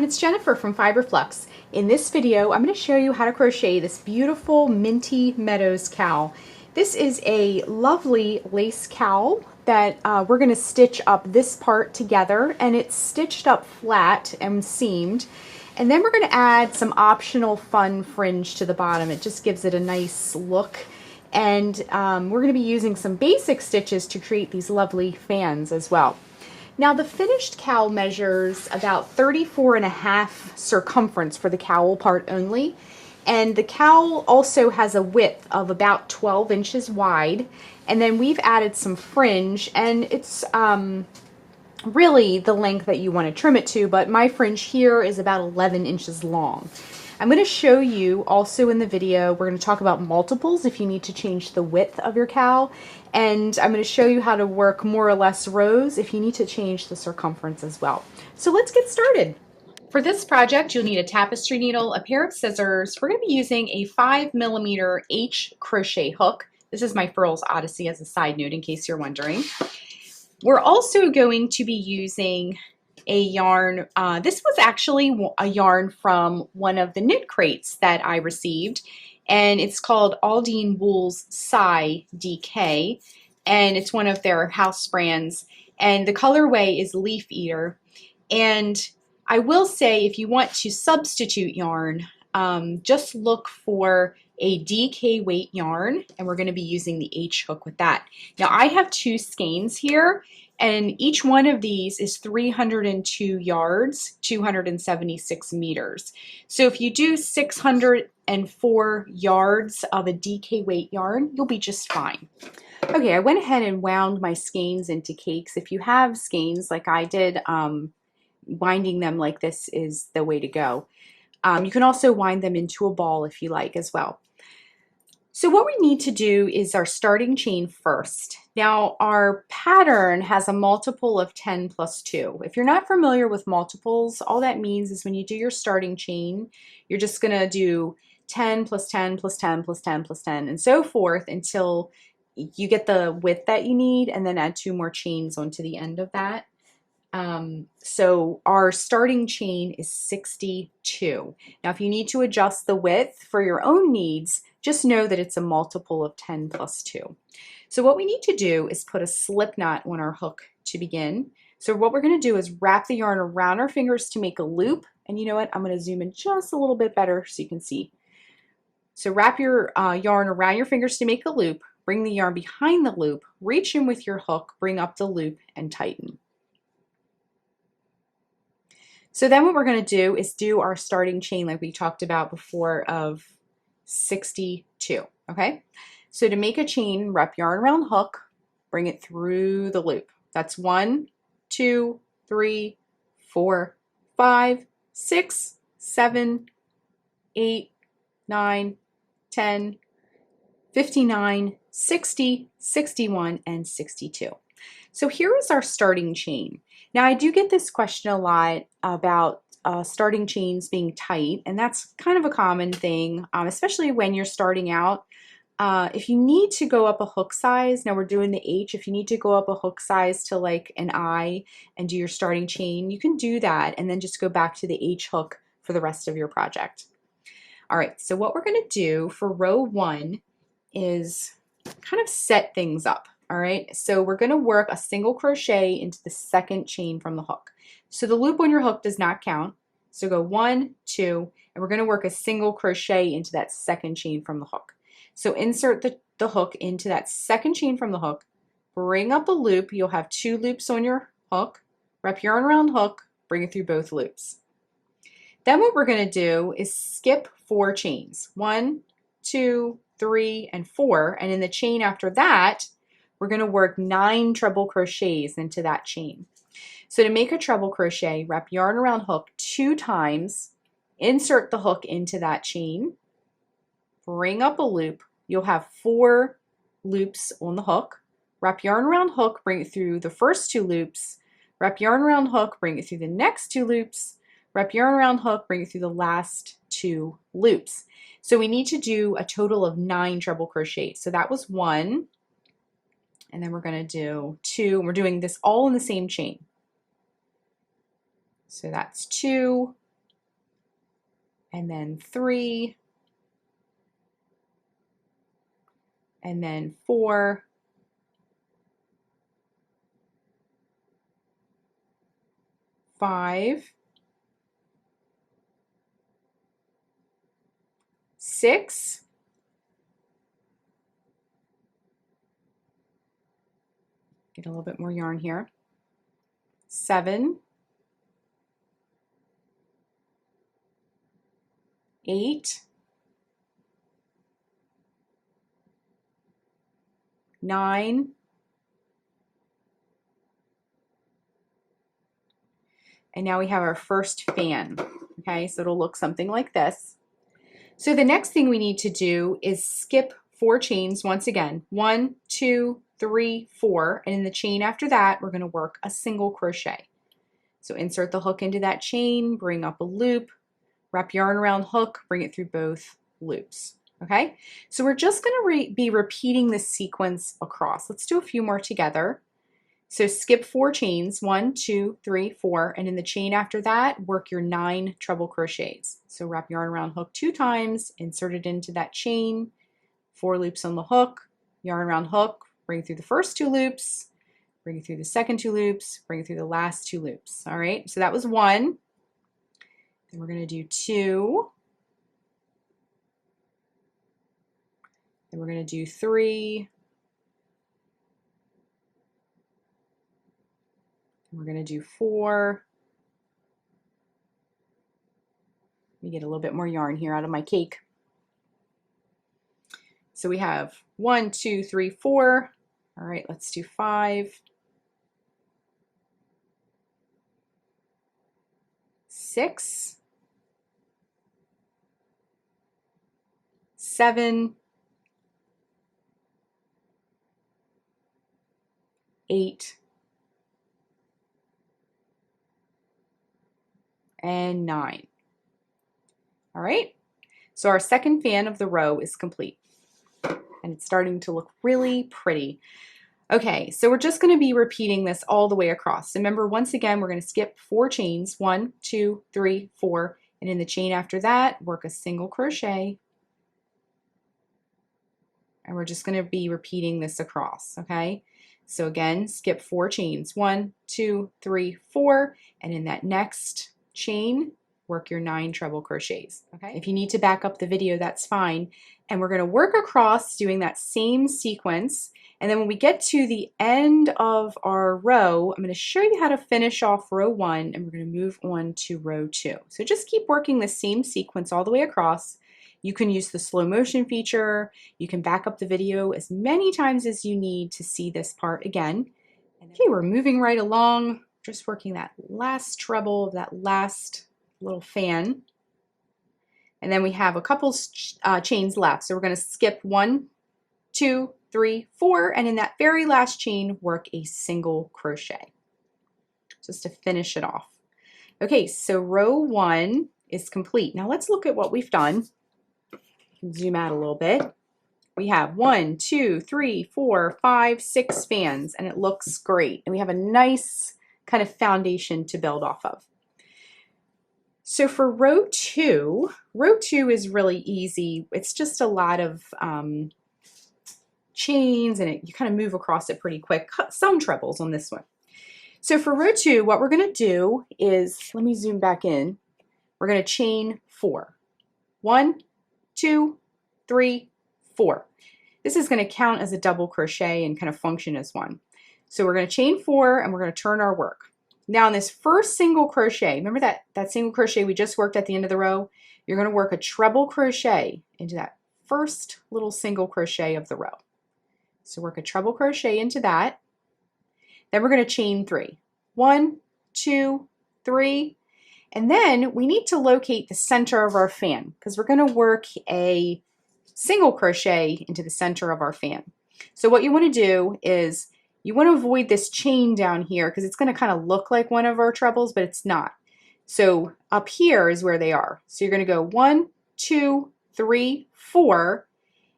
it's Jennifer from Flux. In this video, I'm going to show you how to crochet this beautiful Minty Meadows cowl. This is a lovely lace cowl that we're going to stitch up this part together, and it's stitched up flat and seamed. And then we're going to add some optional fun fringe to the bottom. It just gives it a nice look. And we're going to be using some basic stitches to create these lovely fans as well. Now the finished cowl measures about 34.5 circumference for the cowl part only, and the cowl also has a width of about 12 inches wide, and then we've added some fringe, and it's really the length that you want to trim it to, but my fringe here is about 11 inches long. I'm going to show you also in the video, we're going to talk about multiples if you need to change the width of your cowl, and I'm going to show you how to work more or less rows if you need to change the circumference as well. So let's get started. For this project, you'll need a tapestry needle, a pair of scissors. We're going to be using a 5mm H crochet hook. This is my Furls Odyssey as a side note in case you're wondering. We're also going to be using a yarn. This was actually a yarn from one of the knit crates that I received, and it's called Aldine Wool's Psy DK, and it's one of their house brands, and the colorway is Leaf Eater. And I will say, if you want to substitute yarn, just look for a DK weight yarn, and we're going to be using the H hook with that. Now I have 2 skeins here, and each one of these is 302 yards, 276 meters. So if you do 604 yards of a DK weight yarn, you'll be just fine. Okay, I went ahead and wound my skeins into cakes. If you have skeins like I did, winding them like this is the way to go. You can also wind them into a ball if you like as well. So what we need to do is our starting chain first. Now our pattern has a multiple of 10 plus 2. If you're not familiar with multiples, all that means is when you do your starting chain, you're just going to do 10 plus 10 plus 10 plus 10 plus 10 and so forth until you get the width that you need, and then add 2 more chains onto the end of that. So our starting chain is 62. Now if you need to adjust the width for your own needs, just know that it's a multiple of 10 plus 2. So what we need to do is put a slip knot on our hook to begin. So what we're going to do is wrap the yarn around our fingers to make a loop, and you know what, I'm going to zoom in just a little bit better so you can see. So wrap your yarn around your fingers to make a loop, bring the yarn behind the loop, reach in with your hook, bring up the loop, and tighten. So then what we're going to do is do our starting chain like we talked about before of 62, okay? So to make a chain, wrap yarn around hook, bring it through the loop. That's 1, 2, 3, 4, 5, 6, 7, 8, 9, 10, 59, 60, 61, and 62. So here is our starting chain. Now I do get this question a lot about starting chains being tight, and that's kind of a common thing, especially when you're starting out. If you need to go up a hook size, now we're doing the H, if you need to go up a hook size to like an I and do your starting chain, you can do that and then just go back to the H hook for the rest of your project. All right, so what we're going to do for row 1 is kind of set things up. All right, so we're going to work a single crochet into the second chain from the hook. So the loop on your hook does not count. So go 1, 2, and we're going to work a single crochet into that second chain from the hook. So insert the hook into that second chain from the hook, bring up a loop. You'll have 2 loops on your hook, wrap yarn around hook, bring it through both loops. Then what we're going to do is skip 4 chains, 1, 2, 3, and 4, and in the chain after that, we're going to work 9 treble crochets into that chain. So to make a treble crochet, wrap yarn around hook 2 times, insert the hook into that chain, bring up a loop. You'll have 4 loops on the hook, wrap yarn around hook, bring it through the first 2 loops, wrap yarn around hook, bring it through the next 2 loops, wrap yarn around hook, bring it through the last 2 loops. So we need to do a total of 9 treble crochets. So that was 1. And then we're going to do 2, and we're doing this all in the same chain. So that's 2, and then 3, and then 4, 5, 6, get a little bit more yarn here, 7, 8, 9, and now we have our first fan. Okay, so it'll look something like this. So the next thing we need to do is skip 4 chains once again. 1, 2, 3, 4, and in the chain after that, we're going to work a single crochet. So insert the hook into that chain, bring up a loop, wrap yarn around hook, bring it through both loops. Okay, so we're just going to be repeating this sequence across. Let's do a few more together. So skip 4 chains, 1, 2, 3, 4, and in the chain after that, work your 9 treble crochets. So wrap yarn around hook 2 times, insert it into that chain, 4 loops on the hook, yarn around hook, bring it through the first 2 loops, bring it through the second 2 loops, bring it through the last 2 loops. All right, so that was 1. Then we're going to do 2. Then we're going to do 3. We're going to do 4. Let me get a little bit more yarn here out of my cake. So we have 1, 2, 3, 4. All right, let's do 5, 6, 7, 8, and 9. All right, so our second fan of the row is complete, and it's starting to look really pretty. Okay, so we're just going to be repeating this all the way across. So remember, once again, we're going to skip 4 chains, 1, 2, 3, 4, and in the chain after that, work a single crochet, and we're just going to be repeating this across. Okay, so again, skip 4 chains, 1, 2, 3, 4, and in that next chain, work your 9 treble crochets. Okay, if you need to back up the video, that's fine. And we're going to work across doing that same sequence. And then when we get to the end of our row, I'm going to show you how to finish off row 1, and we're going to move on to row 2. So just keep working the same sequence all the way across. You can use the slow motion feature. You can back up the video as many times as you need to see this part again. Okay, we're moving right along, just working that last treble of that last little fan. And then we have a couple chains left. So we're going to skip 1, 2, 3, 4, and in that very last chain, work a single crochet just to finish it off. Okay, so row 1 is complete. Now let's look at what we've done. Zoom out a little bit. We have 1, 2, 3, 4, 5, 6 fans, and it looks great. And we have a nice kind of foundation to build off of. So for row 2 is really easy. It's just a lot of chains, and you kind of move across it pretty quick. Some trebles on this one. So for row 2, what we're going to do is, let me zoom back in. We're going to chain 4. 1, 2, 3, 4. This is going to count as a double crochet and kind of function as one. So we're going to chain 4, and we're going to turn our work. Now in this first single crochet, remember that single crochet we just worked at the end of the row? You're going to work a treble crochet into that first little single crochet of the row. So work a treble crochet into that. Then we're going to chain 3. 1, 2, 3. And then we need to locate the center of our fan because we're going to work a single crochet into the center of our fan. So what you want to do is you want to avoid this chain down here because it's going to kind of look like one of our trebles, but it's not. So up here is where they are. So you're going to go 1, 2, 3, 4.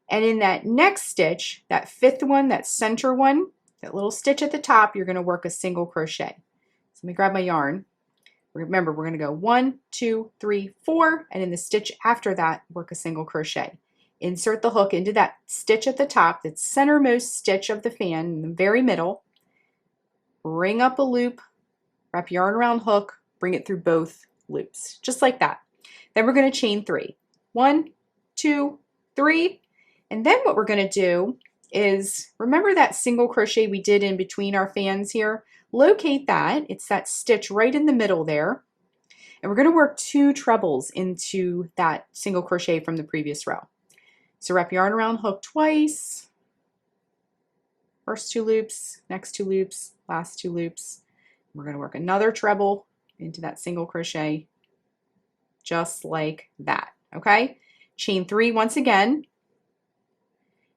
And in that next stitch, that 5th one, that center one, that little stitch at the top, you're going to work a single crochet. So let me grab my yarn. Remember, we're going to go 1, 2, 3, 4, and in the stitch after that, work a single crochet. Insert the hook into that stitch at the top, that centermost stitch of the fan in the very middle. Bring up a loop, wrap yarn around hook, bring it through both loops, just like that. Then we're going to chain 3. 1, 2, 3, and then what we're going to do is, remember that single crochet we did in between our fans here? Locate that. It's that stitch right in the middle there. And we're going to work 2 trebles into that single crochet from the previous row. So wrap yarn around hook twice. First 2 loops, next 2 loops, last 2 loops. We're going to work another treble into that single crochet, just like that. Okay? Chain 3 once again.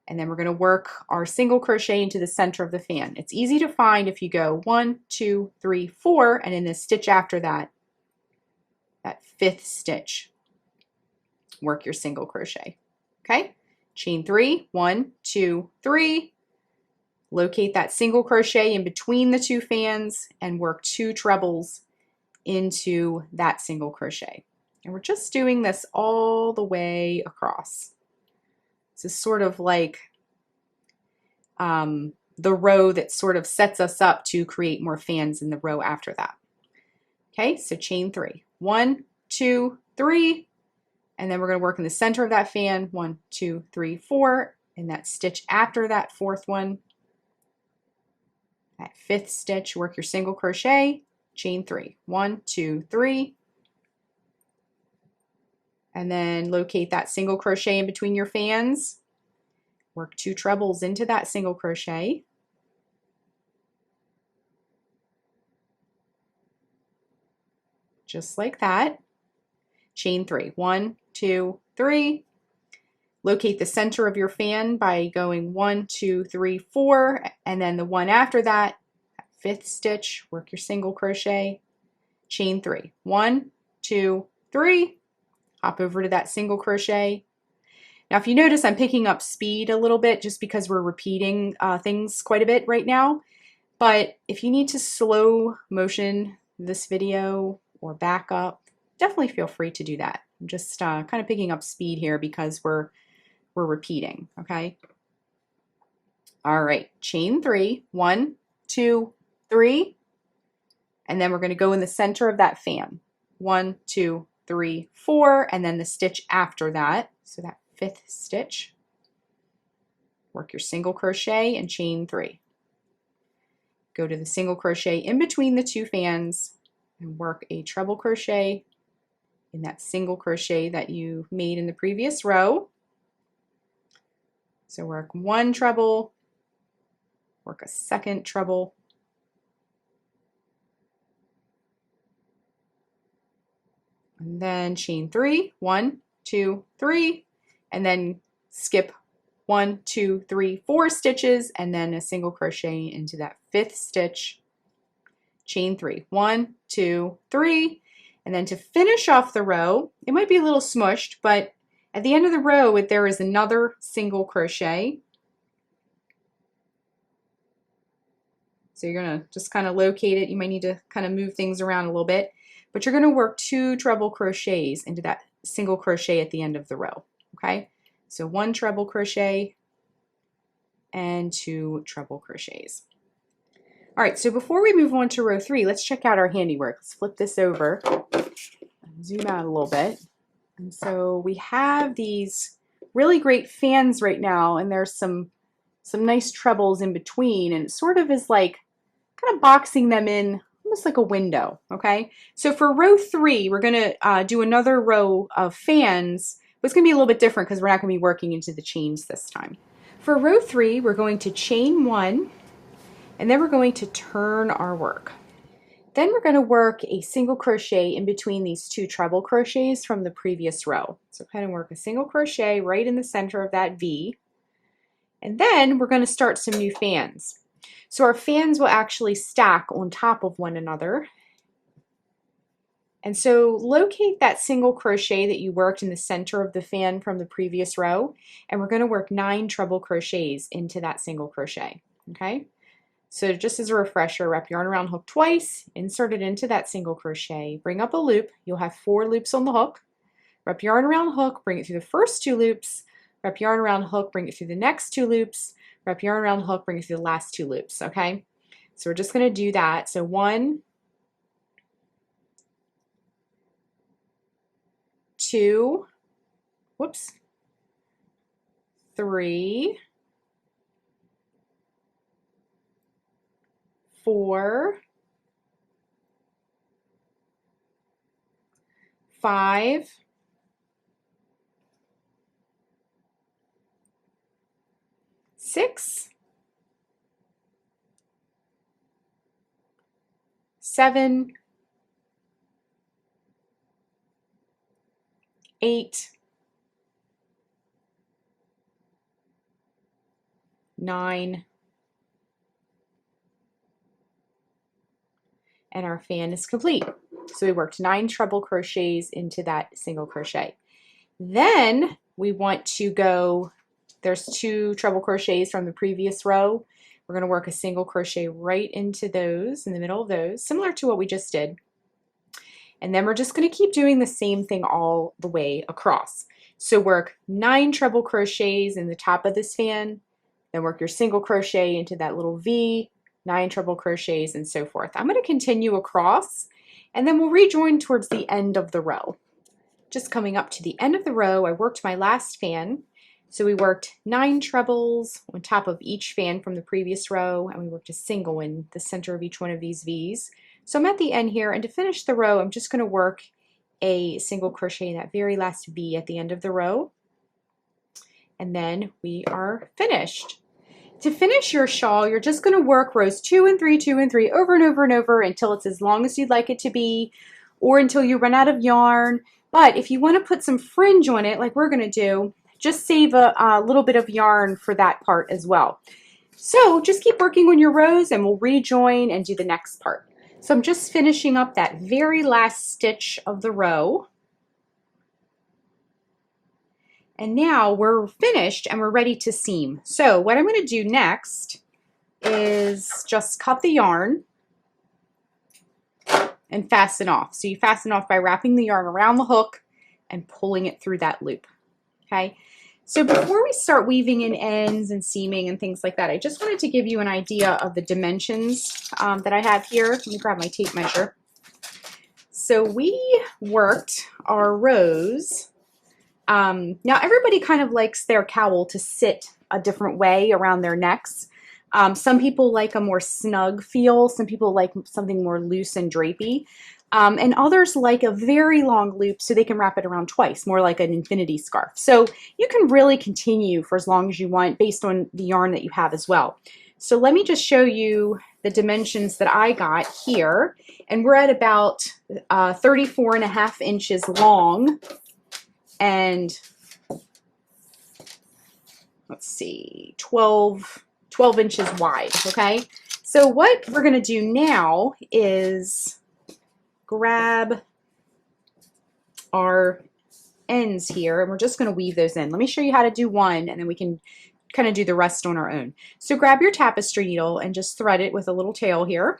And then we're going to work our single crochet into the center of the fan. It's easy to find if you go 1, 2, 3, 4, and in the stitch after that, that 5th stitch, work your single crochet. Okay? Chain 3, 1, 2, 3. Locate that single crochet in between the 2 fans and work 2 trebles into that single crochet. And we're just doing this all the way across. This is sort of like the row that sort of sets us up to create more fans in the row after that. Okay, so chain 3. 1, 2, 3, and then we're going to work in the center of that fan. 1, 2, 3, 4, and that stitch after that 4th one, that 5th stitch, work your single crochet, chain 3. 1, 2, 3, and then locate that single crochet in between your fans. Work 2 trebles into that single crochet. Just like that. Chain 3. 1, 2, 3. Locate the center of your fan by going 1, 2, 3, 4, and then the one after that, 5th stitch, work your single crochet, chain 3. 1, 2, 3. Hop over to that single crochet. Now if you notice, I'm picking up speed a little bit just because we're repeating things quite a bit right now. But if you need to slow motion this video or back up, definitely feel free to do that. I'm just kind of picking up speed here because we're repeating, okay? All right, chain 3, 1, 2, 3, and then we're going to go in the center of that fan. 1, 2, 3, 4, and then the stitch after that, so that 5th stitch, work your single crochet and chain 3. Go to the single crochet in between the 2 fans and work a treble crochet in that single crochet that you made in the previous row. So work 1 treble, work a 2nd treble, and then chain 3, 1, 2, 3, and then skip 1, 2, 3, 4 stitches, and then a single crochet into that 5th stitch, chain 3, 1, 2, 3, and then to finish off the row, it might be a little smushed, but at the end of the row, there is another single crochet. So you're going to just kind of locate it. You might need to kind of move things around a little bit, but you're going to work 2 treble crochets into that single crochet at the end of the row. Okay, so 1 treble crochet and 2 treble crochets. All right, so before we move on to row 3, let's check out our handiwork. Let's flip this over, zoom out a little bit. And so we have these really great fans right now, and there's some nice trebles in between, and it sort of is like kind of boxing them in almost like a window, okay? So for row 3, we're going to do another row of fans, but it's going to be a little bit different because we're not going to be working into the chains this time. For row 3, we're going to chain 1, and then we're going to turn our work. Then we're going to work a single crochet in between these 2 treble crochets from the previous row. So kind of work a single crochet right in the center of that V. And then we're going to start some new fans. So our fans will actually stack on top of one another. And so locate that single crochet that you worked in the center of the fan from the previous row, and we're going to work 9 treble crochets into that single crochet. Okay? So just as a refresher, wrap yarn around hook twice, insert it into that single crochet, bring up a loop. You'll have 4 loops on the hook. Wrap yarn around hook, bring it through the first 2 loops, wrap yarn around hook, bring it through the next 2 loops, wrap yarn around hook, bring it through the last 2 loops, okay? So we're just going to do that. So 1, 2, whoops, 3, 4, 5, 6, 7, 8, 9, and our fan is complete. So we worked 9 treble crochets into that single crochet. Then we want to go, there's 2 treble crochets from the previous row. We're going to work a single crochet right into those, in the middle of those, similar to what we just did. And then we're just going to keep doing the same thing all the way across. So work 9 treble crochets in the top of this fan, then work your single crochet into that little V, 9 treble crochets, and so forth. I'm going to continue across, and then we'll rejoin towards the end of the row. Just coming up to the end of the row, I worked my last fan. So we worked 9 trebles on top of each fan from the previous row, and we worked a single in the center of each one of these V's. So I'm at the end here, and to finish the row, I'm just going to work a single crochet in that very last V at the end of the row, and then we are finished. To finish your shawl, you're just going to work rows 2 and 3, 2 and 3 over and over and over until it's as long as you'd like it to be, or until you run out of yarn. But if you want to put some fringe on it, like we're going to do, just save a little bit of yarn for that part as well. So just keep working on your rows, and we'll rejoin and do the next part. So I'm just finishing up that very last stitch of the row. And now we're finished and we're ready to seam. So what I'm going to do next is just cut the yarn and fasten off. So you fasten off by wrapping the yarn around the hook and pulling it through that loop. Okay. So before we start weaving in ends and seaming and things like that, I just wanted to give you an idea of the dimensions that I have here. Let me grab my tape measure. So we worked our rows. Now everybody kind of likes their cowl to sit a different way around their necks. Some people like a more snug feel. Some people like something more loose and drapey. And others like a very long loop so they can wrap it around twice, more like an infinity scarf. So you can really continue for as long as you want based on the yarn that you have as well. So let me just show you the dimensions that I got here. And we're at about 34.5 inches long and let's see, 12 inches wide, okay? So what we're gonna do now is grab our ends here, and we're just going to weave those in. Let me show you how to do one, and then we can kind of do the rest on our own. So grab your tapestry needle and just thread it with a little tail here.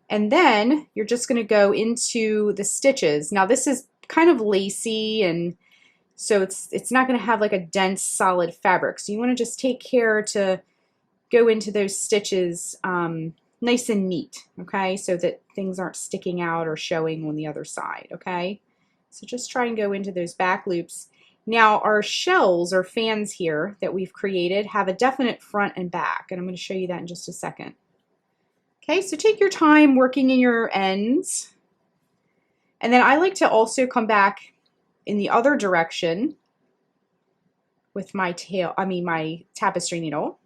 And then you're just going to go into the stitches. Now this is kind of lacy, and so it's not going to have like a dense solid fabric. So you want to just take care to go into those stitches nice and neat, okay, so that things aren't sticking out or showing on the other side, okay? So just try and go into those back loops. Now our shells or fans here that we've created have a definite front and back, and I'm going to show you that in just a second. Okay, so take your time working in your ends, and then I like to also come back in the other direction with my my tapestry needle.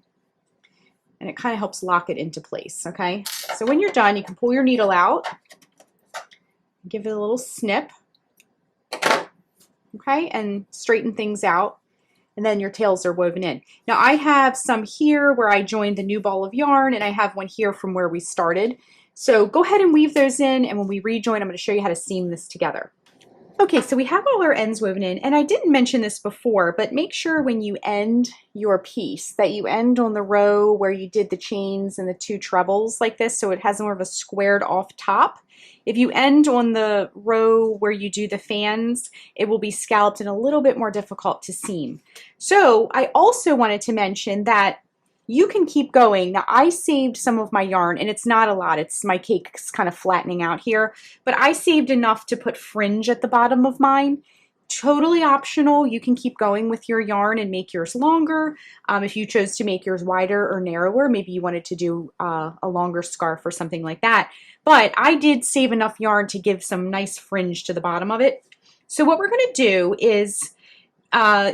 And it kind of helps lock it into place, okay? So when you're done, you can pull your needle out, give it a little snip, okay, and straighten things out, and then your tails are woven in. Now I have some here where I joined the new ball of yarn, and I have one here from where we started. So go ahead and weave those in, and when we rejoin, I'm going to show you how to seam this together. Okay, so we have all our ends woven in, and I didn't mention this before, but make sure when you end your piece that you end on the row where you did the chains and the 2 trebles like this, so it has more of a squared off top. If you end on the row where you do the fans, it will be scalloped and a little bit more difficult to seam. So I also wanted to mention that you can keep going. Now I saved some of my yarn, and it's not a lot. It's my cake's kind of flattening out here, but I saved enough to put fringe at the bottom of mine. Totally optional. You can keep going with your yarn and make yours longer. If you chose to make yours wider or narrower, maybe you wanted to do a longer scarf or something like that. But I did save enough yarn to give some nice fringe to the bottom of it. So what we're going to do is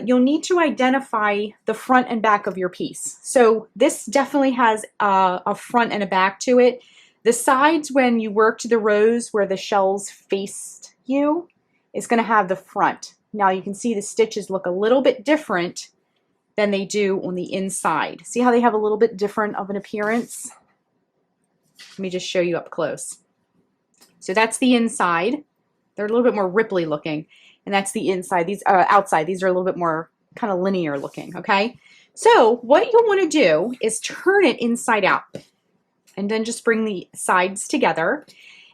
you'll need to identify the front and back of your piece. So this definitely has a front and a back to it. The sides, when you worked the rows where the shells faced you, is going to have the front. Now you can see the stitches look a little bit different than they do on the inside. See how they have a little bit different of an appearance? Let me just show you up close. So that's the inside. They're a little bit more ripply looking. And that's the inside. These outside. These are a little bit more kind of linear looking, okay? So what you'll want to do is turn it inside out and then just bring the sides together.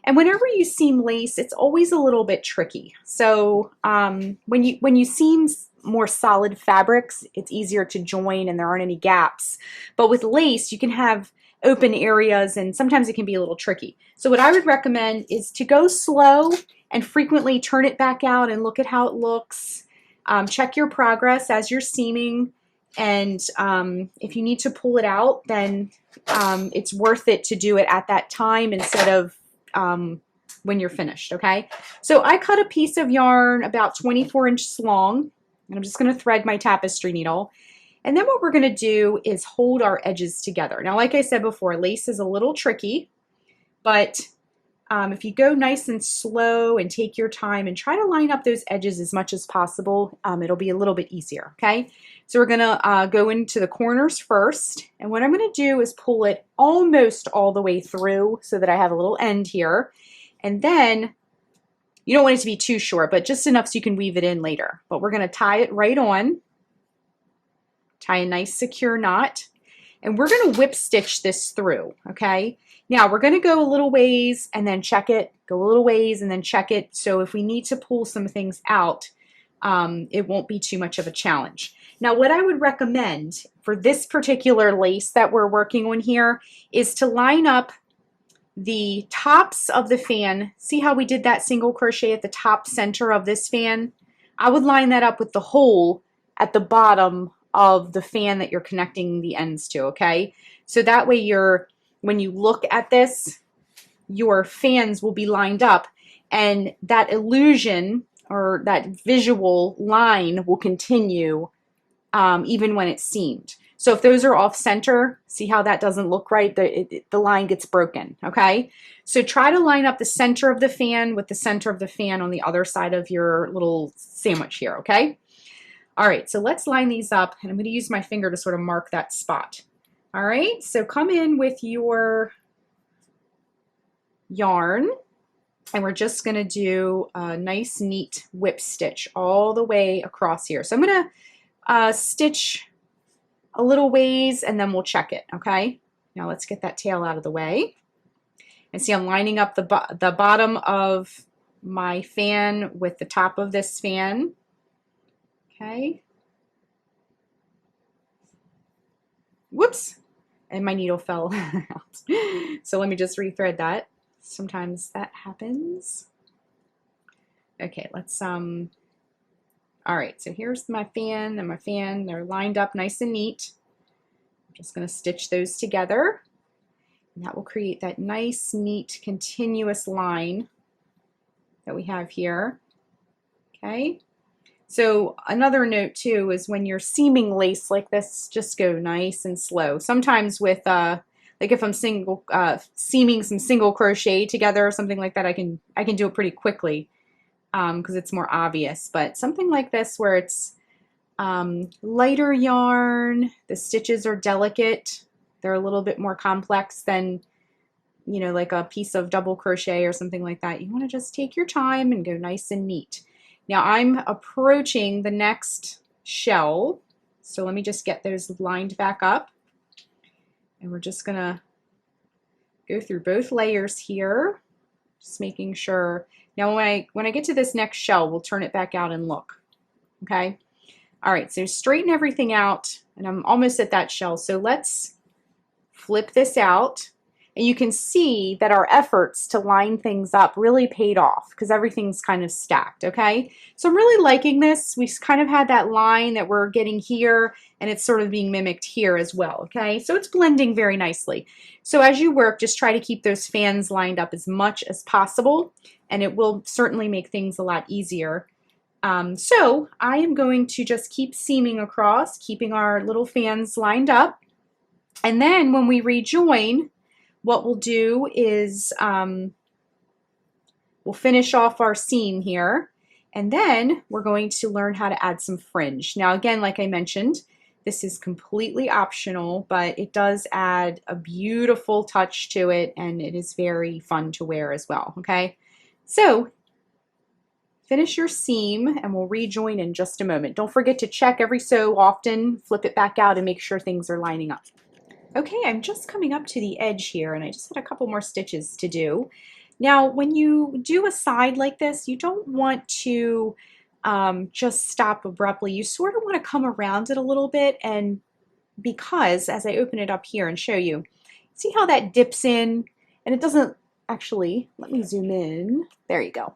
And whenever you seam lace, it's always a little bit tricky. So when you seam more solid fabrics, it's easier to join and there aren't any gaps. But with lace, you can have open areas and sometimes it can be a little tricky. So what I would recommend is to go slow and frequently turn it back out and look at how it looks. Check your progress as you're seaming, and if you need to pull it out, then it's worth it to do it at that time instead of when you're finished, okay? So I cut a piece of yarn about 24 inches long, and I'm just going to thread my tapestry needle. And then what we're going to do is hold our edges together. Now, like I said before, lace is a little tricky, but if you go nice and slow and take your time and try to line up those edges as much as possible, it'll be a little bit easier, okay? So we're going to go into the corners first, and what I'm going to do is pull it almost all the way through so that I have a little end here, and then you don't want it to be too short, but just enough so you can weave it in later. But we're going to tie it right on, tie a nice secure knot, and we're going to whip stitch this through, okay? Now we're going to go a little ways and then check it, go a little ways and then check it. So if we need to pull some things out, it won't be too much of a challenge. Now what I would recommend for this particular lace that we're working on here is to line up the tops of the fan. See how we did that single crochet at the top center of this fan? I would line that up with the hole at the bottom of the fan that you're connecting the ends to, okay? So that way when you look at this, your fans will be lined up, and that illusion or that visual line will continue even when it's seamed. So if those are off center, see how that doesn't look right? The line gets broken, okay? So try to line up the center of the fan with the center of the fan on the other side of your little sandwich here, okay? All right, so let's line these up, and I'm going to use my finger to sort of mark that spot. All right, so come in with your yarn, and we're just going to do a nice neat whip stitch all the way across here. So I'm going to stitch a little ways and then we'll check it, okay? Now let's get that tail out of the way. And see, I'm lining up the bottom of my fan with the top of this fan, okay? Whoops, and my needle fell out. So let me just rethread that. Sometimes that happens. Okay, let's, all right, so here's my fan and my fan. They're lined up nice and neat. I'm just gonna stitch those together. And that will create that nice, neat, continuous line that we have here, okay? So another note too is when you're seaming lace like this, just go nice and slow. Sometimes with, like if I'm seaming some single crochet together or something like that, I can do it pretty quickly because it's more obvious. But something like this where it's lighter yarn, the stitches are delicate, they're a little bit more complex than, you know, like a piece of double crochet or something like that. You want to just take your time and go nice and neat. Now I'm approaching the next shell, so let me just get those lined back up, and we're just gonna go through both layers here, just making sure. Now when I get to this next shell, we'll turn it back out and look. Okay. All right, so straighten everything out, and I'm almost at that shell. So let's flip this out, and you can see that our efforts to line things up really paid off because everything's kind of stacked, okay? So I'm really liking this. We kind of had that line that we're getting here, and it's sort of being mimicked here as well, okay? So it's blending very nicely. So as you work, just try to keep those fans lined up as much as possible, and it will certainly make things a lot easier. So I am going to just keep seaming across, keeping our little fans lined up. And then when we rejoin, what we'll do is we'll finish off our seam here. And then we're going to learn how to add some fringe. Now, again, like I mentioned, this is completely optional, but it does add a beautiful touch to it, and it is very fun to wear as well, okay? So finish your seam, and we'll rejoin in just a moment. Don't forget to check every so often, flip it back out, and make sure things are lining up. Okay, I'm just coming up to the edge here, and I just had a couple more stitches to do. Now, when you do a side like this, you don't want to just stop abruptly. You sort of want to come around it a little bit, and because as I open it up here and show you, see how that dips in, and it doesn't actually, let me zoom in. There you go.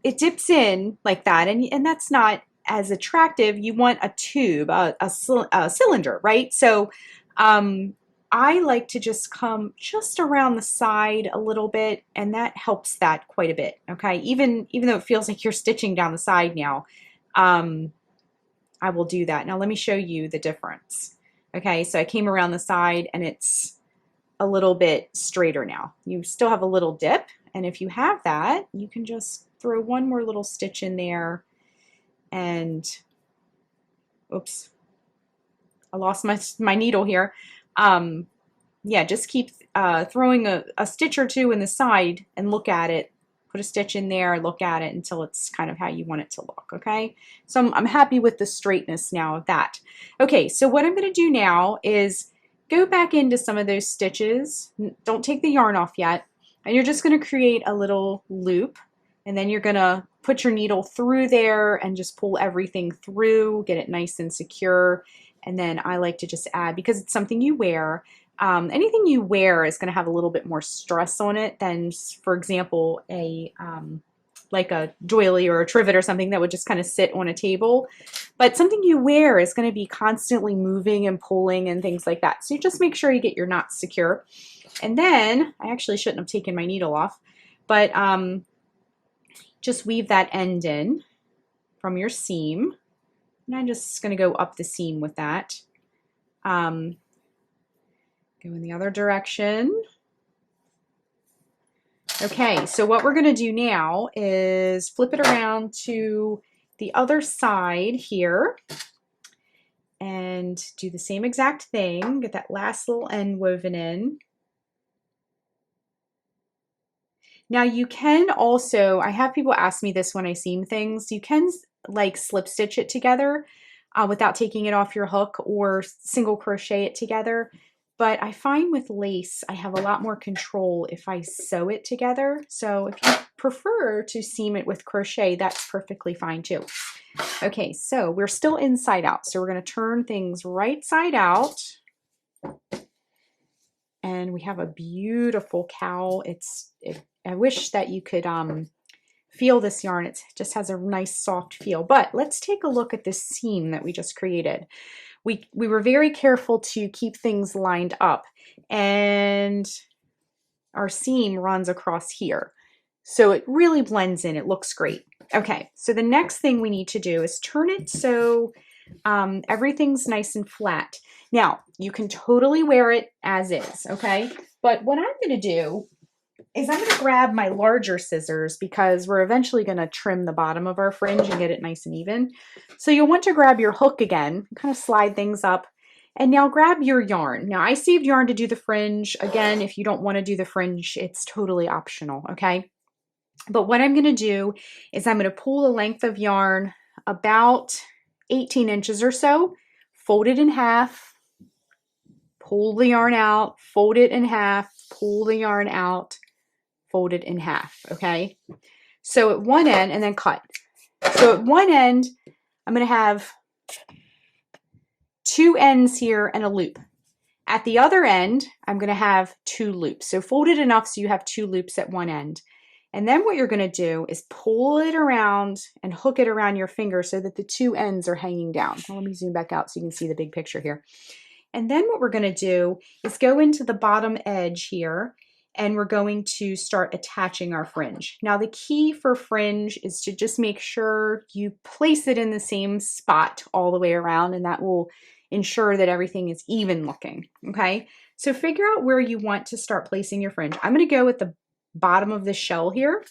It dips in like that, and that's not as attractive. You want a tube, a cylinder, right? So I like to just come just around the side a little bit, and that helps that quite a bit, okay? Even though it feels like you're stitching down the side now, I will do that. Now let me show you the difference. Okay, so I came around the side, and it's a little bit straighter now. You still have a little dip, and if you have that, you can just throw one more little stitch in there, and oops, I lost my needle here. Yeah, just keep throwing a stitch or two in the side and look at it. Put a stitch in there, look at it until it's kind of how you want it to look, okay? So I'm happy with the straightness now of that. Okay, so what I'm going to do now is go back into some of those stitches. Don't take the yarn off yet. And you're just going to create a little loop, and then you're going to put your needle through there and just pull everything through, get it nice and secure. And then I like to just add, because it's something you wear, anything you wear is going to have a little bit more stress on it than, for example, like a doily or a trivet or something that would just kind of sit on a table. But something you wear is going to be constantly moving and pulling and things like that. So you just make sure you get your knots secure. And then, I actually shouldn't have taken my needle off, but just weave that end in from your seam. And I'm just going to go up the seam with that. Go in the other direction. Okay, so what we're going to do now is flip it around to the other side here and do the same exact thing. Get that last little end woven in. Now you can also, I have people ask me this when I seam things, you can like slip stitch it together without taking it off your hook, or single crochet it together. But I find with lace, I have a lot more control if I sew it together. So if you prefer to seam it with crochet, that's perfectly fine too. Okay, so we're still inside out. So we're going to turn things right side out. And we have a beautiful cowl. I wish that you could feel this yarn. It just has a nice soft feel. But let's take a look at this seam that we just created. We were very careful to keep things lined up, and our seam runs across here. So it really blends in. It looks great. Okay, so the next thing we need to do is turn it so everything's nice and flat. Now, you can totally wear it as is, okay? But what I'm going to do is I'm going to grab my larger scissors, because we're eventually going to trim the bottom of our fringe and get it nice and even. So you'll want to grab your hook again, kind of slide things up, and now grab your yarn. Now I saved yarn to do the fringe. Again, if you don't want to do the fringe, it's totally optional, okay? But what I'm going to do is I'm going to pull a length of yarn about 18 inches or so, fold it in half, pull the yarn out, fold it in half, pull the yarn out, fold it in half, okay? So at one end, and then cut. So at one end, I'm going to have two ends here and a loop. At the other end, I'm going to have two loops. So fold it enough so you have two loops at one end. And then what you're going to do is pull it around and hook it around your finger so that the two ends are hanging down. Now, let me zoom back out so you can see the big picture here. And then what we're going to do is go into the bottom edge here, and we're going to start attaching our fringe. Now, the key for fringe is to just make sure you place it in the same spot all the way around, and that will ensure that everything is even looking, okay? So figure out where you want to start placing your fringe. I'm going to go with the bottom of the shell here.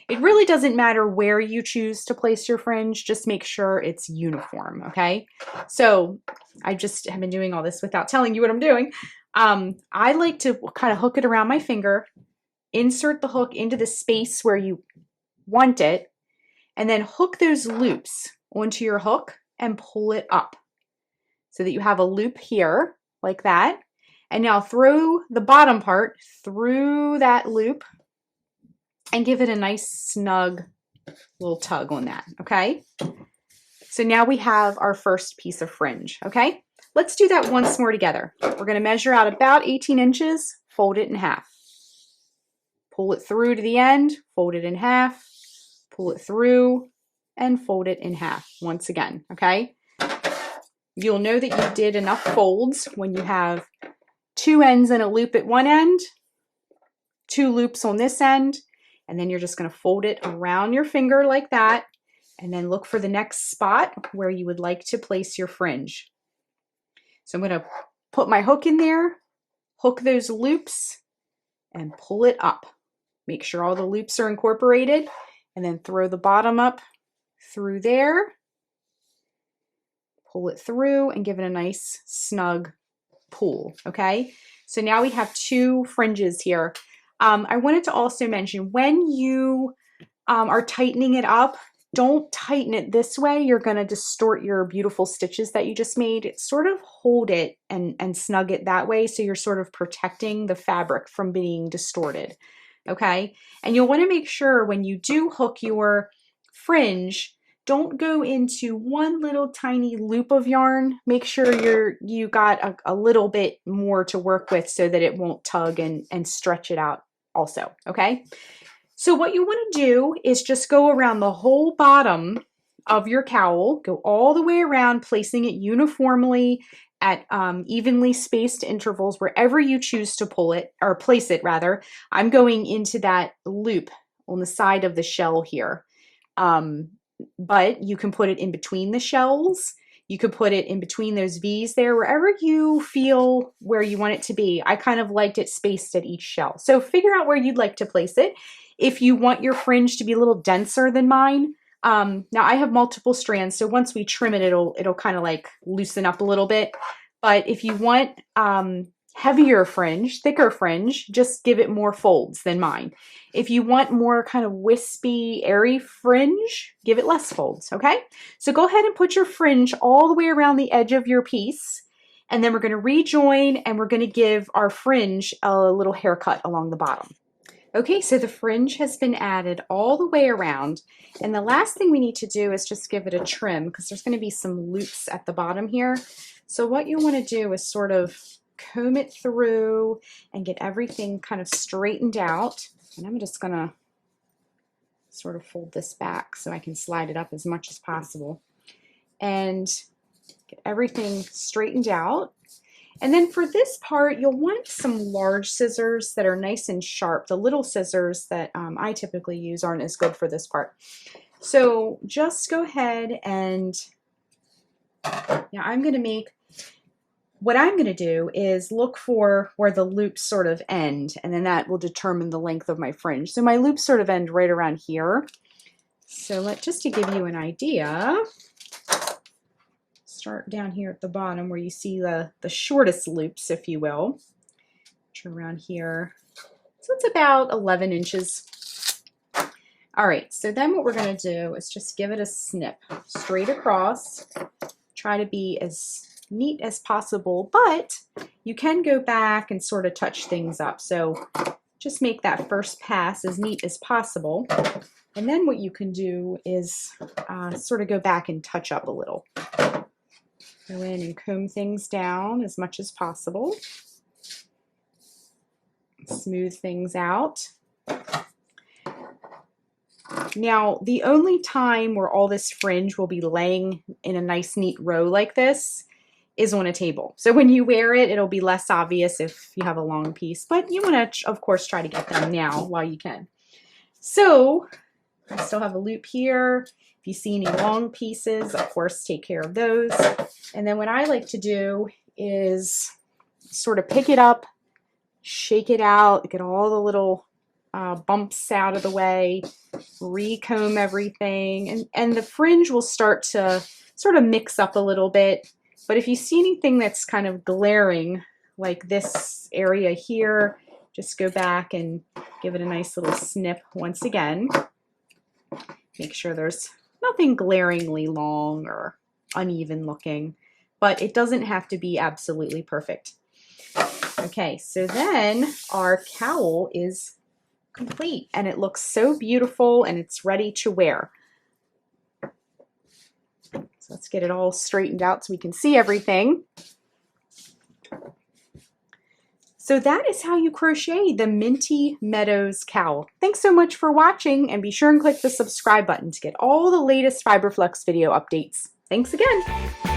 It really doesn't matter where you choose to place your fringe, just make sure it's uniform, okay? So I just have been doing all this without telling you what I'm doing. I like to kind of hook it around my finger, insert the hook into the space where you want it, and then hook those loops onto your hook and pull it up so that you have a loop here like that. And now throw the bottom part through that loop and give it a nice snug little tug on that, okay? So now we have our first piece of fringe, okay? Let's do that once more together. We're gonna measure out about 18 inches, fold it in half. Pull it through to the end, fold it in half, pull it through, and fold it in half once again, okay? You'll know that you did enough folds when you have two ends and a loop at one end, two loops on this end, and then you're just going to fold it around your finger like that, and then look for the next spot where you would like to place your fringe. So I'm going to put my hook in there, hook those loops, and pull it up. Make sure all the loops are incorporated, and then throw the bottom up through there, pull it through, and give it a nice snug pull, okay? So now we have two fringes here. I wanted to also mention, when you are tightening it up, don't tighten it this way. You're going to distort your beautiful stitches that you just made. Sort of hold it and snug it that way, so you're sort of protecting the fabric from being distorted, okay? And you'll want to make sure when you do hook your fringe, don't go into one little tiny loop of yarn. Make sure you got a little bit more to work with so that it won't tug and stretch it out also, okay? So what you want to do is just go around the whole bottom of your cowl, go all the way around, placing it uniformly at evenly spaced intervals wherever you choose to pull it, or place it rather. I'm going into that loop on the side of the shell here. But you can put it in between the shells. You could put it in between those V's there, wherever you feel where you want it to be. I kind of liked it spaced at each shell. So figure out where you'd like to place it. If you want your fringe to be a little denser than mine, now I have multiple strands, so once we trim it, it'll kind of like loosen up a little bit. But if you want heavier fringe, thicker fringe, just give it more folds than mine. If you want more kind of wispy, airy fringe, give it less folds, okay? So go ahead and put your fringe all the way around the edge of your piece, and then we're going to rejoin, and we're going to give our fringe a little haircut along the bottom. Okay, so the fringe has been added all the way around, and the last thing we need to do is just give it a trim, because there's going to be some loops at the bottom here. So what you want to do is sort of comb it through and get everything kind of straightened out. And I'm just going to sort of fold this back so I can slide it up as much as possible and get everything straightened out. And then for this part, you'll want some large scissors that are nice and sharp. The little scissors that I typically use aren't as good for this part. So just go ahead and now what I'm going to do is look for where the loops sort of end, and then that will determine the length of my fringe. So my loops sort of end right around here. So just to give you an idea, start down here at the bottom where you see the shortest loops, if you will, which are around here. So it's about 11 inches. All right, so then what we're going to do is just give it a snip straight across. Try to be as neat as possible, but you can go back and sort of touch things up. So just make that first pass as neat as possible. And then what you can do is sort of go back and touch up a little. Go in and comb things down as much as possible. Smooth things out. Now, the only time where all this fringe will be laying in a nice neat row like this is on a table. So when you wear it, it'll be less obvious if you have a long piece, but you want to, of course, try to get them now while you can. So I still have a loop here. If you see any long pieces, of course, take care of those. And then what I like to do is sort of pick it up, shake it out, get all the little bumps out of the way, recomb everything, and the fringe will start to sort of mix up a little bit. But if you see anything that's kind of glaring, like this area here, just go back and give it a nice little snip once again. Make sure there's nothing glaringly long or uneven looking, but it doesn't have to be absolutely perfect. Okay, so then our cowl is complete and it looks so beautiful and it's ready to wear. So let's get it all straightened out so we can see everything. So that is how you crochet the Minty Meadows cowl. Thanks so much for watching, and be sure and click the subscribe button to get all the latest Fiber Flux video updates. Thanks again.